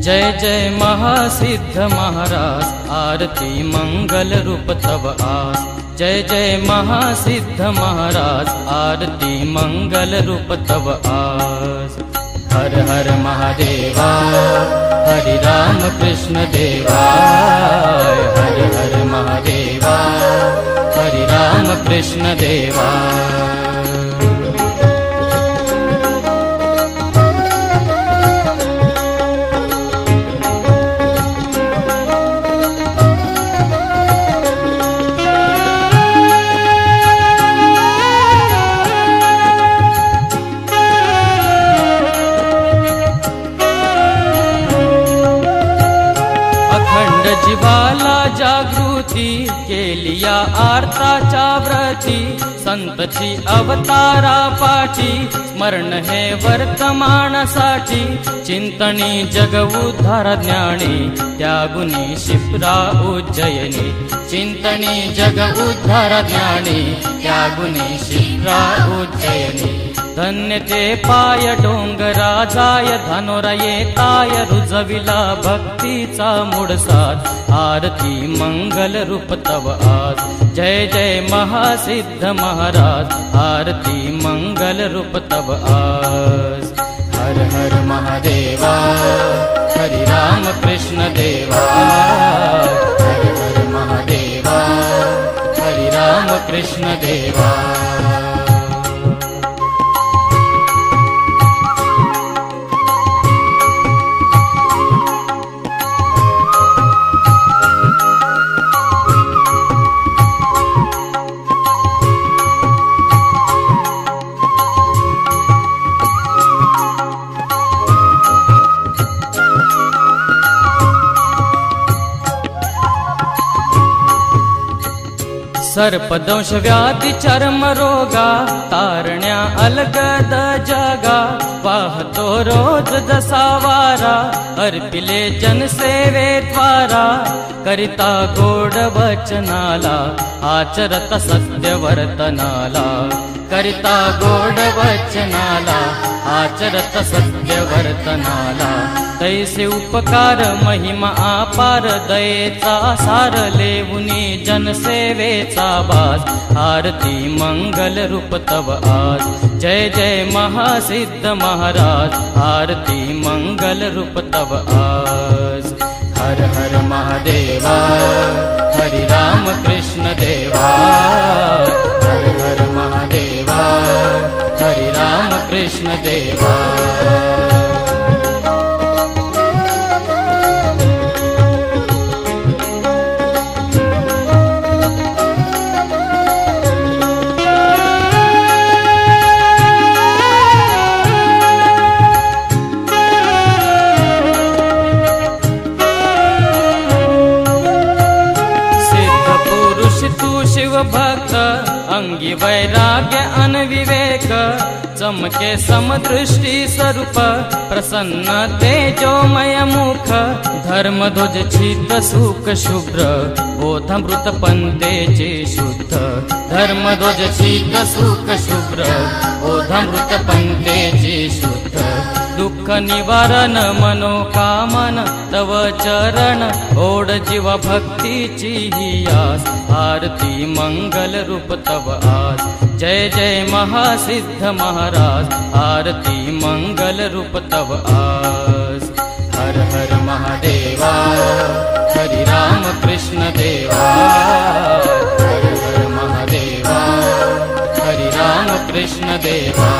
जय जय महासिद्ध महाराज, आरती मंगल रूप तव आस। जय जय महासिद्ध महाराज, आरती मंगल रूप तव आस। हर हर महादेवा, हरि राम कृष्ण देवा। हर हर महादेवा, हरि राम कृष्ण देवा। जीवाला जागृती केलिया आरताच्या व्रती, संतची अवतारा पाठी स्मरण हे वर्तमानासाठी। चिंतनी जग उद्धार ज्ञानी, त्यागुनी शिप्रा उज्जयिनी। चिंतनी जग उद्धार ज्ञानी, त्यागुनी शिप्रा उज्जयिनी। धन्य ते पाय डोंगरा जाय, धानोरा येताय रुजविला भक्तीचा मूळसार। आरती मंगल रूप तव आज। जय जय महासिद्ध महाराज, आरती मंगल रूप तव आज। हर हर महादेवा, हरि राम कृष्ण देवा। हर हर महादेवा, हरि राम कृष्ण देवा। सर्पदंश व्याधी चर्म रोगा, तारण्या अलगद जगा। वाहतो रोज जसा वारा, अर्पिले जनसेवे द्वारा। करिता गोड वचनाला, आचरत सत्य वर्तनाला। करिता गोड वचनाला, आचरत सत्य वर्तनाला। तैसे उपकार महिमा आपार, दयेचा सार लेवुनी जनसेवेचा बास। आरती मंगल रूप तव आज। जय जय महासिद्ध महाराज, आरती मंगल रूप तव आज। हर हर महादेवा, हरि राम कृष्ण देवा। हर हर महादेवा, हरि राम कृष्ण देवा। शिव भक्त अंगी वैराग्य अनविवेक, चमके समदृष्टि स्वरूप प्रसन्न तेजोमय मुख। धर्म ध्वज छिद्र सुख शुभ्र, बोधमृत पंथेचे शुद्ध। धर्म ध्वज छिद्र सुख शुभ्र, बोधमृत पंथेचे शुद्ध। दुःख निवारण मनोकामन, तव चरण ओढ जीव भक्तीची ही आस। आरती मंगल रूप तव आज। जय जय महासिद्ध महाराज, आरती मंगल रूप तव आज। हर हर महादेवा, हरि राम कृष्ण देवा। हर हर महादेवा, हरि राम कृष्ण देवा।